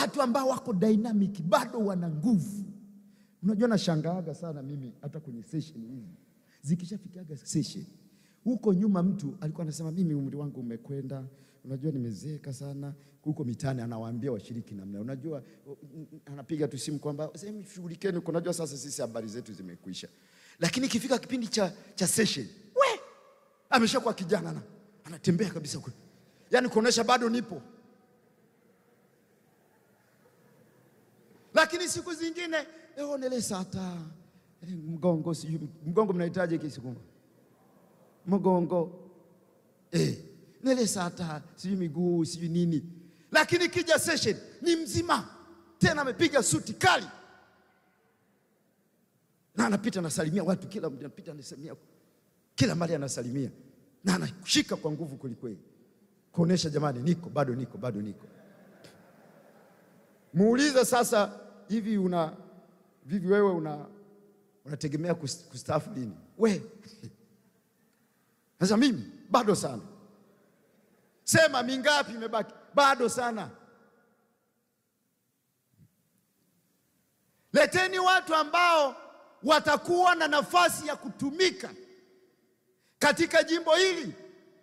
watu ambao wako dynamic, bado wana nguvu. Unajua nashangaaga sana mimi hata kwenye session hizi. Zikishafikiaga session, huko nyuma mtu alikuwa anasema mimi umri wangu umekwenda, unajua nimezeeka sana. Huko mitaani anawaambia washiriki namna. Unajua anapiga tu simu kwamba sema shughulikeni, unajua sasa sisi habari zetu zimekwisha. Lakini ikifika kipindi cha session, ameshakuwa kijana anatembea kabisa kule. Yaani kuonesha bado nipo. Lakini siku zingine nele sata mgongo, sijui mgongo mnahitaji kisikungo. Mgongo nele sata sijui miguu sijui nini. Lakini kija session ni mzima. Tena amepiga suti kali. Na anapita anasalimia watu, kila mtu anapita anasalimia. Kila mara anasalimia. Na anashika kwa nguvu kweli. Kuonesha jamani niko, bado niko. Muulize sasa, hivi wewe unategemea kustaafu lini? Sasa mimi bado sana. Sema mingapi imebaki? Bado sana. Leteni watu ambao watakuwa na nafasi ya kutumika katika jimbo hili.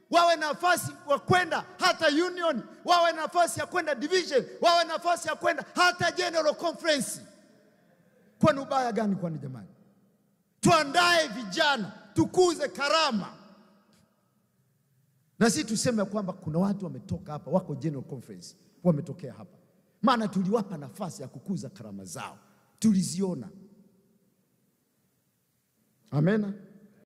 Wawe nafasi wa kwenda hata union, wawe nafasi ya kwenda division, wawe nafasi ya kwenda hata general conference. Kwani ubaya gani kwani jamani? Tuandae vijana, tukuze karama. Na sisi tuseme kwamba kuna watu wametoka hapa, wako general conference, wametokea hapa. Maana tuliwapa nafasi ya kukuza karama zao. Tuliziona. Amena.